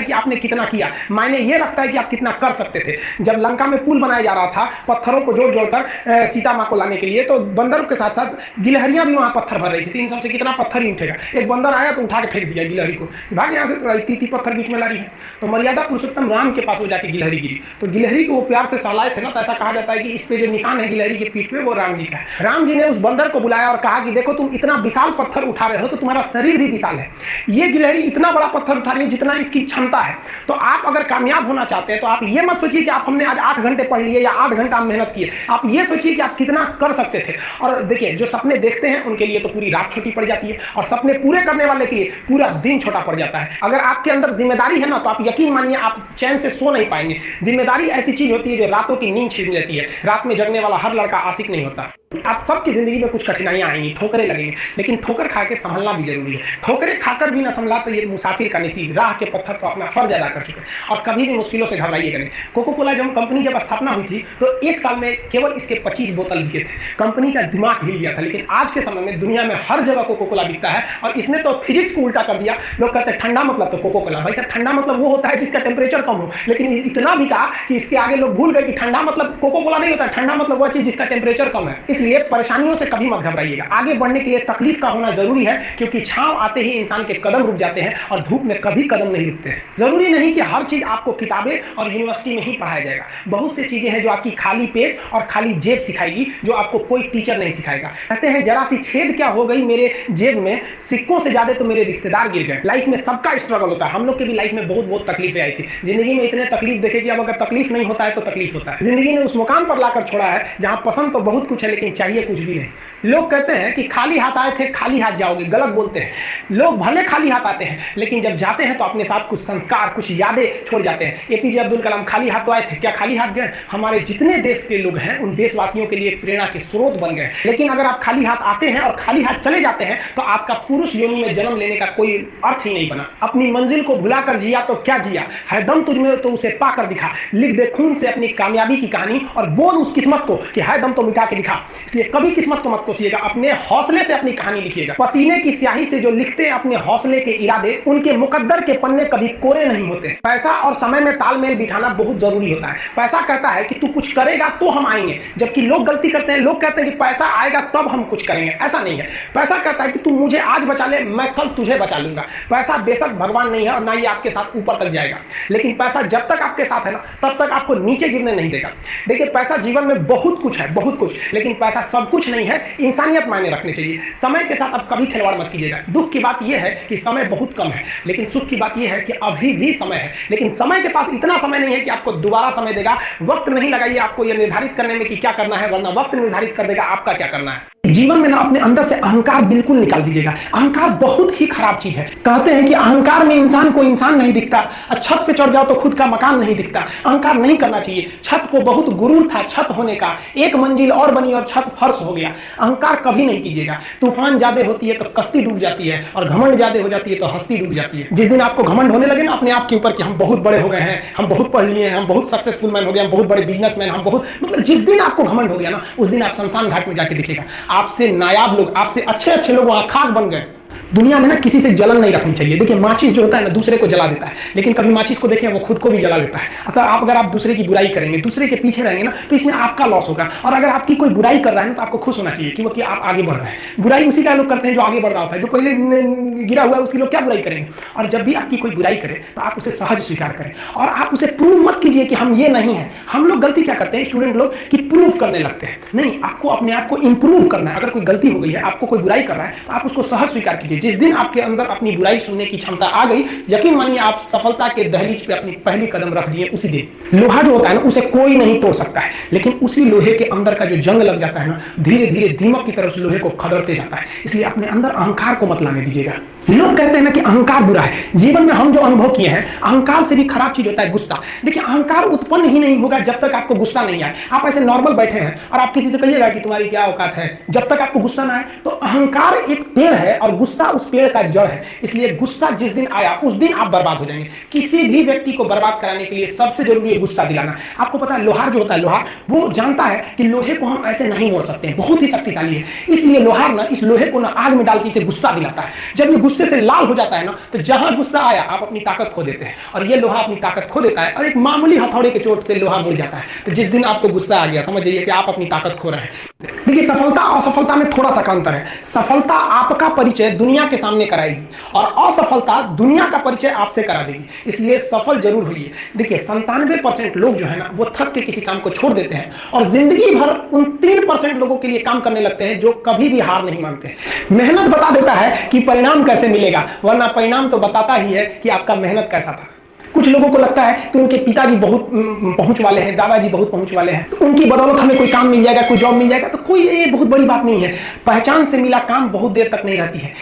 कि आपने कितना किया, मायने ये रखता है कि आप कितना कर सकते थे। जब लंका में पुल बनाया जा रहा था पत्थरों को जोड़ जोड़कर सीता माँ को लाने के लिए, तो बंदरों के साथ साथ गिलहरियां भी वहां पत्थर भर रही थी। इन सबसे कितना पत्थर ही उठेगा। एक बंदर आया तो उठा के फेंक दिया गिलहरी को, भाग यहाँ से, तो इतनी पत्थर बीच में ला रही है। तो मर्यादा पुरुषोत्तम राम के पास वो जाके गिलहरी गिरी, तो गिलहरी को वो प्यार से सहलाए थे ना, तो ऐसा कहा जाता है कि इस पे जो निशान है गिलहरी के पीठ पे वो राम जी का है। राम जी ने उस बंदर को बुलाया और कहा कि देखो तुम इतना विशाल पत्थर उठा रहे हो तो तुम्हारा शरीर भी विशाल है, ये गिलहरी इतना बड़ा पत्थर उठा रही है जितना इसकी क्षमता है। तो आप अगर कामयाब होना चाहते हैं तो आप ये मत सोचिए कि आप हमने आज 8 घंटे पढ़ लिए या 8 घंटा मेहनत किए, आप ये सोचिए कि आप कितना कर सकते थे। और देखिए जो सपने देखते हैं उनके लिए तो पूरी रात छोटी पड़ जाती है, और सपने पूरे करने वाले के लिए पूरा दिन छोटा पड़ जाता है। अगर आपके अंदर जिम्मेदारी है ना, तो आप यकीन मानिए आप चैन से सो नहीं पाएंगे। जिम्मेदारी ऐसी चीज होती है जो रातों की नींद छीन लेती है। रात में जगने वाला हर लड़का आशिक नहीं होता। आप सबकी जिंदगी में कुछ कठिनाइयां आएंगी, ठोकरें लगेंगी, लेकिन ठोकर खा के संभलना भी जरूरी है। ठोकरें खाकर भी ना संभला तो ये मुसाफिर का नसीब, राह के पत्थर तो अपना फर्ज अदा कर चुके हैं। और कभी भी मुश्किलों से घबराइएगा नहीं। कोको कोला कंपनी जब स्थापना हुई थी तो 1 साल में केवल इसके 25 बोतल बिके थे। कंपनी का दिमाग हिल गया था। लेकिन आज के समय में दुनिया में हर जगह कोको कोला बिकता है, और इसने तो फिजिक्स को उल्टा कर दिया। लोग कहते हैं ठंडा मतलब तो कोको कोला, भाई साहब ठंडा मतलब वो होता है जिसका टेम्परेचर कम हो, लेकिन इतना भी कहा कि इसके आगे लोग भूल गए कि ठंडा मतलब कोको कोला नहीं होता, ठंडा मतलब वो चीज जिसका टेम्परेचर कम है। इसलिए परेशानियों से कभी मत घबराइएगा। आगे बढ़ने के लिए तकलीफ का होना जरूरी है, क्योंकि छांव आते ही इंसान के कदम रुक जाते हैं और धूप में कभी कदम नहीं रुकते हैं। जरूरी नहीं कि हर चीज आपको किताबें और यूनिवर्सिटी में ही पढ़ाया जाएगा। बहुत सी चीजें हैं जो आपकी खाली पेट और खाली जेब सिखाएगी, जो आपको कोई टीचर नहीं सिखाएगा। कहते हैं जरा सी छेद क्या हो गई मेरे जेब में, सिक्कों से ज्यादा तो मेरे रिश्तेदार गिर गए। लाइफ में सबका स्ट्रगल होता है। हम लोग के भी लाइफ में बहुत तकलीफें आई थी। जिंदगी में इतने तकलीफ देखे कि अब अगर तकलीफ नहीं होता है तो तकलीफ होता है। जिंदगी ने उस मुकाम पर लाकर छोड़ा है जहां पसंद तो बहुत कुछ है लेकिन चाहिए कुछ भी नहीं। लोग कहते हैं कि खाली हाथ आए थे खाली हाथ जाओगे, गलत बोलते हैं। लोग भले खाली हाथ आते हैं लेकिन जब जाते हैं तो अपने साथ कुछ संस्कार, कुछ यादें छोड़ जाते हैं। एपीजे अब्दुल कलाम खाली हाथ तो आए थे, क्या खाली हाथ गए? हमारे जितने देश के लोग हैं उन देशवासियों के लिए प्रेरणा के स्रोत बन गए। लेकिन अगर आप खाली हाथ आते हैं और खाली हाथ चले जाते हैं तो आपका पुरुष योनि में जन्म लेने का कोई अर्थ ही नहीं बना। अपनी मंजिल को भुलाकर जिया तो क्या जिया, है दम तुझमें तो उसे पाकर दिखा। लिख दे खून से अपनी कामयाबी की कहानी और बोल उस किस्मत को कि है दम तो मिटा के दिखा। इसलिए कभी किस्मत को मत कोसिएगा, अपने हौसले से अपनी कहानी लिखिएगा। पसीने की स्याही से जो लिखते हैं अपने हौसले के इरादे, उनके मुकद्दर के पन्ने कभी कोरे नहीं होते। पैसा और समय में तालमेल बिठाना बहुत जरूरी होता है। पैसा कहता है कि तू कुछ करेगा तो हम आएंगे, जबकि लोग गलती करते हैं। लोग कहते हैं कि पैसा आएगा तब हम कुछ करेंगे, ऐसा नहीं है। पैसा कहता है कि तू मुझे आज बचा ले, मैं कल तुझे बचा लूंगा। पैसा बेशक भगवान नहीं है और ना ही आपके साथ ऊपर तक जाएगा, लेकिन पैसा जब तक आपके साथ है ना तब तक आपको नीचे गिरने नहीं देगा। देखिए पैसा जीवन में बहुत कुछ है, बहुत कुछ, लेकिन पैसा सब कुछ नहीं है। इंसानियत मायने रखनी चाहिए। समय के साथ आप कभी खिलवाड़ मत कीजिएगा। दुख की बात यह है कि समय बहुत कम है, लेकिन सुख की बात यह है कि अभी भी समय है। लेकिन समय के पास इतना समय नहीं है कि आपको दोबारा समय देगा। वक्त नहीं लगाइए आपको यह निर्धारित करने में कि क्या करना है, वरना वक्त निर्धारित कर देगा आपका क्या करना है। जीवन में ना अपने अंदर से अहंकार बिल्कुल निकाल दीजिएगा। अहंकार बहुत ही खराब चीज है। कहते हैं कि अहंकार में इंसान को इंसान नहीं दिखता, छत पे चढ़ जाओ तो खुद का मकान नहीं दिखता। अहंकार नहीं करना चाहिए। छत को बहुत गुरूर था छत होने का, एक मंजिल और बनी और छत फर्श हो गया। अहंकार कभी नहीं कीजिएगा। तूफान ज्यादा होती है तो कश्ती डूब जाती है, और घमंड ज्यादा हो जाती है तो हस्ती डूब जाती है। जिस दिन आपको घमंड होने लगे ना अपने आप के ऊपर कि हम बहुत बड़े हो गए हैं, हम बहुत पढ़ लिए हैं, हम बहुत सक्सेसफुल मैन हो गए, हम बहुत बड़े बिजनेसमैन, हम बहुत, मतलब जिस दिन आपको घमंड हो गया ना उस दिन आप शमशान घाट में जाके दिखेगा आपसे नायाब लोग, आपसे अच्छे लोग वहां खाक बन गए। दुनिया में ना किसी से जलन नहीं रखनी चाहिए। देखिए माचिस जो होता है ना दूसरे को जला देता है, लेकिन कभी माचिस को देखें वो खुद को भी जला देता है। अतः आप अगर आप दूसरे की बुराई करेंगे, दूसरे के पीछे रहेंगे ना, तो इसमें आपका लॉस होगा। और अगर आपकी कोई बुराई कर रहा है ना तो आपको खुश होना चाहिए कि आप आगे बढ़ रहे हैं। बुराई उसी का लोग करते हैं जो आगे बढ़ रहा होता है। जो पहले गिरा हुआ है उसकी लोग क्या बुराई करेंगे। और जब भी आपकी कोई बुराई करे तो आप उसे सहज स्वीकार करें, और आप उसे प्रूव मत कीजिए कि हम ये नहीं है। हम लोग गलती क्या करते हैं स्टूडेंट लोग कि प्रूव करने लगते हैं। नहीं, आपको अपने आप को इंप्रूव करना है। अगर कोई गलती हो गई है, आपको कोई बुराई कर रहा है, तो आप उसको सहज स्वीकार कीजिए। जिस दिन आपके अंदर अपनी बुराई सुनने की क्षमता आ गई, यकीन मानिए आप सफलता के दहलीज पे अपनी पहली कदम रख दिए उसी दिन। लोहा जो होता है ना उसे कोई नहीं तोड़ सकता है, लेकिन उसी लोहे के अंदर का जो जंग लग जाता है ना, धीरे धीरे दीमक की तरह उस लोहे को खदड़ते जाता है। इसलिए अपने अंदर अहंकार को मत लाने दीजिएगा। लोग कहते हैं ना कि अहंकार बुरा है। जीवन में हम जो अनुभव किए हैं, अहंकार से भी खराब चीज होता है गुस्सा। देखिए अहंकार उत्पन्न ही नहीं होगा जब तक आपको गुस्सा नहीं आए। आप ऐसे नॉर्मल बैठे हैं और आप किसी से कहिएगा कि तुम्हारी क्या औकात है, जब तक आपको गुस्सा ना आए। तो अहंकार एक पेड़ है और गुस्सा उस पेड़ का जड़ है। इसलिए गुस्सा जिस दिन आया उस दिन आप बर्बाद हो जाएंगे। किसी भी व्यक्ति को बर्बाद कराने के लिए सबसे जरूरी है गुस्सा दिलाना। आपको पता है लोहार जो होता है, लोहार वो जानता है कि लोहे को हम ऐसे नहीं मोड़ सकते, बहुत ही शक्तिशाली है। इसलिए लोहार ना इस लोहे को ना आग में डाल के इसे गुस्सा दिलाता है। जब ये गुस्से से लाल हो जाता है ना, तो जहां गुस्सा आया आप अपनी ताकत खो देते हैं, और ये लोहा अपनी ताकत खो देता है, और एक मामूली हथौड़े के चोट से लोहा मुड़ जाता है। तो जिस दिन आपको गुस्सा आ गया, समझ जाइए कि आप अपनी ताकत खो रहे हैं। देखिए, सफलता और असफलता में थोड़ा सा अंतर है। सफलता आपका परिचय दुनिया के सामने कराएगी, और असफलता दुनिया का परिचय आपसे करा देगी। इसलिए सफल जरूर हुई। देखिए, 97% लोग जो है ना, वो थक के किसी काम को छोड़ देते हैं, और जिंदगी भर उन 3% लोगों के लिए काम करने लगते हैं जो कभी भी हार नहीं मानते। मेहनत बता देता है कि परिणाम कैसे मिलेगा, वरना परिणाम तो बताता ही है कि आपका मेहनत कैसा था। कुछ लोगों को लगता है कि उनके पिताजी बहुत पहुंच वाले हैं, दादाजी बहुत पहुंच वाले हैं, तो उनकी बदौलत हमें कोई काम मिल जाएगा, कोई जॉब मिल जाएगा, तो कोई ये बहुत बड़ी बात नहीं है। पहचान से मिला काम बहुत देर तक नहीं रहती है।